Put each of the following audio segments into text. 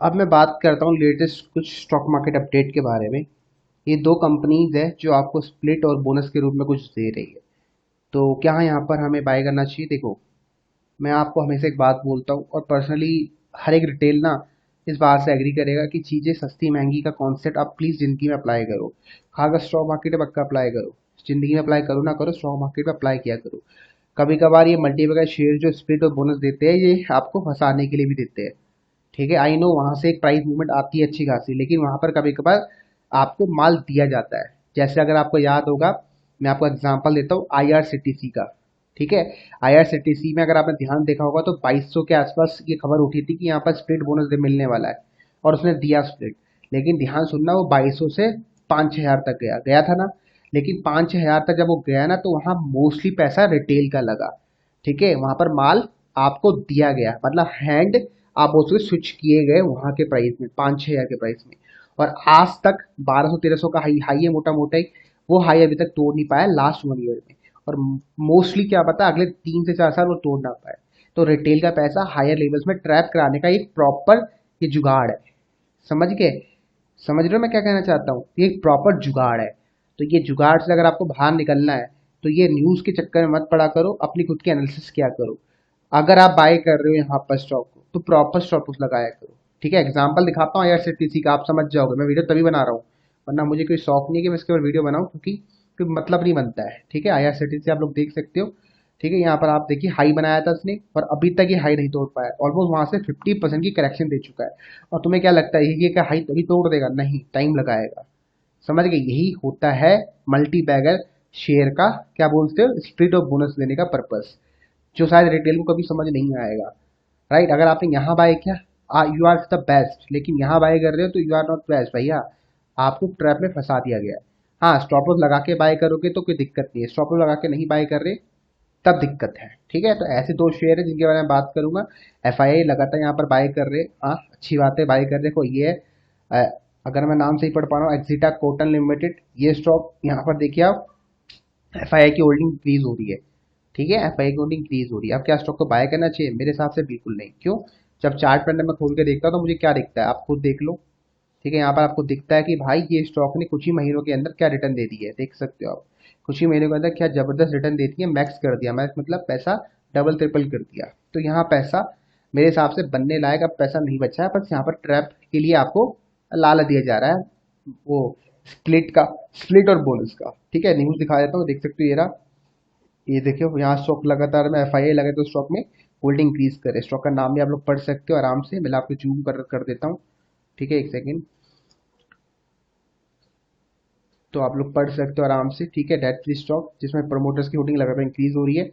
अब मैं बात करता हूँ लेटेस्ट कुछ स्टॉक मार्केट अपडेट के बारे में। ये दो कंपनीज है जो आपको स्प्लिट और बोनस के रूप में कुछ दे रही है। तो क्या यहाँ पर हमें बाय करना चाहिए? देखो, मैं आपको हमेशा एक बात बोलता हूँ और पर्सनली हर एक रिटेल ना इस बात से एग्री करेगा कि चीज़ें सस्ती महंगी का कॉन्सेप्ट आप प्लीज़ ज़िंदगी में अप्लाई करो। हाँ, अगर स्टॉक मार्केट में पक्का अप्लाई करो, ज़िंदगी में अप्लाई करो ना करो, स्टॉक मार्केट में अप्लाई किया करो। कभी कभार ये मल्टीपल शेयर जो स्प्लिट और बोनस देते हैं, ये आपको फंसाने के लिए भी देते हैं। ठीक है, आई नो वहां से एक प्राइस मूवमेंट आती है अच्छी खासी, लेकिन वहां पर कभी कभार आपको माल दिया जाता है। जैसे अगर आपको याद होगा, मैं आपको एग्जांपल देता हूँ आईआरसीटीसी का। ठीक है, आईआरसीटीसी में अगर आपने ध्यान देखा होगा तो 2200 के आसपास ये खबर उठी थी कि यहाँ पर स्प्लिट बोनस मिलने वाला है, और उसने दिया स्प्लिट। लेकिन ध्यान सुनना, वो 2200 से 5-6 हजार तक गया गया था ना। लेकिन 5-6 हजार तक जब वो गया ना, तो वहां मोस्टली पैसा रिटेल का लगा। ठीक है, वहां पर माल आपको दिया गया, मतलब हैंड आप उसको स्विच किए गए वहां के प्राइस में, 5-6 हजार के प्राइस में। और आज तक 1200-1300 का हाई हाई है मोटा मोटा ही, वो हाई अभी तक तोड़ नहीं पाया लास्ट 1 ईयर में। और मोस्टली क्या पता अगले 3 से 4 साल वो तोड़ ना पाए। तो रिटेल का पैसा हायर लेवल्स में ट्रैप कराने का एक प्रॉपर ये जुगाड़ है। समझ गए? समझ रहे हो मैं क्या कहना चाहता हूँ? ये एक प्रॉपर जुगाड़ है। तो ये जुगाड़ से अगर आपको बाहर निकलना है, तो ये न्यूज़ के चक्कर में मत पड़ा करो, अपनी खुद की एनालिसिस किया करो। अगर आप बाय कर रहे हो यहाँ पर स्टॉक को, तो प्रॉपर स्टॉप लॉस लगाया करो। ठीक है, एग्जांपल दिखाता हूँ आईआरसीटीसी का, आप समझ जाओगे। मैं वीडियो तभी बना रहा हूँ, वरना मुझे कोई शौक नहीं है कि मैं इसके ऊपर वीडियो बनाऊँ, क्योंकि कोई मतलब नहीं बनता है। ठीक है, आईआरसीटीसी आप लोग देख सकते हो। ठीक है, यहाँ पर आप देखिए हाई बनाया था उसने, और अभी तक ये हाई नहीं तोड़ पाया। ऑलमोस्ट वहां से 50% की करेक्शन दे चुका है। और तुम्हें क्या लगता है ये क्या हाई तभी तोड़ देगा? नहीं, टाइम लगाएगा। समझ गए? यही होता है मल्टी बैगर शेयर का, क्या बोलते हो, स्प्लिट और बोनस लेने का पर्पस, जो शायद रिटेल को कभी समझ नहीं आएगा। राइट? अगर आपने यहाँ बाय किया, यू आर द बेस्ट, लेकिन यहाँ बाय कर रहे हो तो यू आर नॉट बेस्ट भैया, आपको ट्रैप में फंसा दिया गया है। हाँ, स्टॉप लॉस लगा के बाय करोगे तो कोई दिक्कत नहीं है, स्टॉप लॉस लगा के नहीं बाय कर रहे तब दिक्कत है। ठीक है, तो ऐसे दो शेयर है जिनके बारे में बात करूंगा। एफआईआई लगातार यहाँ पर बाय कर रहे, हाँ अच्छी बात है, बाय कर रहे। देखो ये है, अ, अगर मैं नाम सही पढ़ पा रहा हूँ, एक्जिटा कोटन लिमिटेड, ये स्टॉक यहाँ पर देखिए आप, एफआईआई की होल्डिंग इंक्रीज हो रही है। ठीक है, एफआईआई की होल्डिंग इंक्रीज हो रही है। अब क्या स्टॉक को बाय करना चाहिए? मेरे हिसाब से बिल्कुल नहीं। क्यों? जब चार्ट पैटर्न में खोल के देखता हूँ तो मुझे क्या दिखता है, आप खुद देख लो। ठीक है, यहाँ पर आपको दिखता है कि भाई ये स्टॉक ने कुछ ही महीनों के अंदर क्या रिटर्न दे दी है, देख सकते हो आप। कुछ ही महीनों के अंदर क्या जबरदस्त रिटर्न देती है, मैक्स कर दिया। मैक्स मतलब पैसा डबल ट्रिपल कर दिया। तो यहाँ पैसा मेरे हिसाब से बनने लायक अब पैसा नहीं बचा है, बस यहाँ पर ट्रैप के लिए आपको लालच दिया जा रहा है, वो स्प्लिट का, स्प्लिट और बोनस का। ठीक है, न्यूज दिखा देता हूँ, देख सकते हो ये रहा। ये देखियो यहाँ स्टॉक लगातार में एफआईआई लगे तो स्टॉक में होल्डिंग इंक्रीज करे। स्टॉक का नाम भी आप लोग पढ़ सकते हो आराम से, मैं आपको जूम कर देता हूँ। ठीक है, एक सेकेंड। तो आप लोग पढ़ सकते हो आराम से। ठीक है, डेट फ्री स्टॉक जिसमें प्रमोटर्स की होल्डिंग लगातार इंक्रीज हो रही है,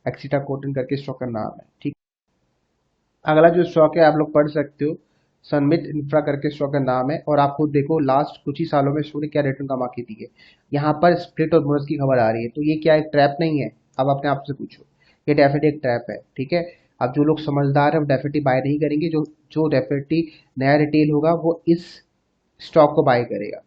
एक्सिटा कॉटन करके स्टॉक का नाम है। ठीक, अगला जो स्टॉक है आप लोग पढ़ सकते हो, सनमित इंफ्रा करके स्टॉक का नाम है। और आप खुद देखो लास्ट कुछ ही सालों में स्टॉक ने क्या रिटर्न कमा के दी है। यहाँ पर स्प्लिट और बोनस की खबर आ रही है, तो ये क्या एक ट्रैप नहीं है? अब अपने आप से पूछो, ये डेफिनेटली एक ट्रैप है। ठीक है, अब जो लोग समझदार है वो डेफिनेटली बाय नहीं करेंगे, जो जो डेफिनेटली नया रिटेल होगा वो इस स्टॉक को बाय करेगा।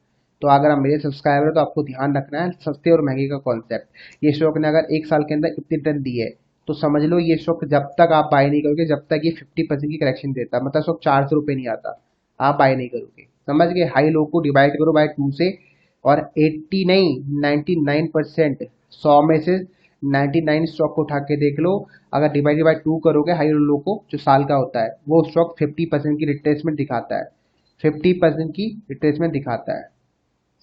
तो अगर आप मेरे सब्सक्राइबर हो तो आपको ध्यान रखना है सस्ते और महंगे का कॉन्सेप्ट। ये स्टॉक ने अगर 1 साल के अंदर इतनी रिटर्न दी है, तो समझ लो ये स्टॉक जब तक आप बाय नहीं करोगे, जब तक ये 50% की करेक्शन देता है, मतलब स्टॉक 400 रुपये नहीं आता, आप बाय नहीं करोगे। समझ गए? हाई लो को डिवाइड करो बाय 2 से, और 80 नहीं, 99%, 100 में से 99 स्टॉक को उठा के देख लो। अगर डिवाइड बाय 2 करोगे हाई और लो को, जो साल का होता है, वो स्टॉक 50% की रिट्रेसमेंट दिखाता है। 50% की रिट्रेसमेंट दिखाता है।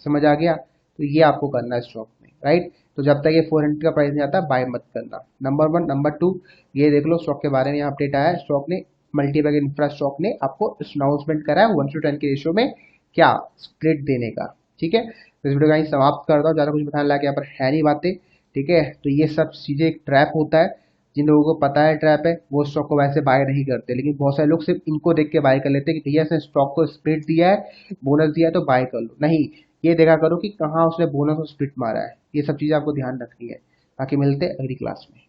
समझ आ गया? तो ये आपको करना है स्टॉक में। राइट? तो जब तक ये 400 का प्राइस नहीं आता, बाय मत करना। Number one. नंबर टू, ये देख लो स्टॉक के बारे में यहाँ अपडेट आया है, स्टॉक ने, मल्टीबैग इंफ्रा स्टॉक ने आपको अनाउंसमेंट करा है 1:10 के रेशियो में क्या, स्प्लिट देने का। ठीक है, तो इस वीडियो का यहीं समाप्त करता हूँ, ज़्यादा कुछ बताने लायक यहाँ पर है नहीं बातें। ठीक है, तो ये सब चीज़ें एक ट्रैप होता है। जिन लोगों को पता है ट्रैप है, वो स्टॉक को वैसे बाय नहीं करते, लेकिन बहुत सारे लोग सिर्फ इनको देख के बाय कर लेते हैं कि भैया इसने स्टॉक को स्प्लिट दिया है, बोनस दिया है, तो बाय कर लो। नहीं, ये देखा करो कि कहाँ उसने बोनस और स्प्लिट मारा है। ये सब चीज़ें आपको ध्यान रखनी है। बाकी मिलते हैं अगली क्लास में।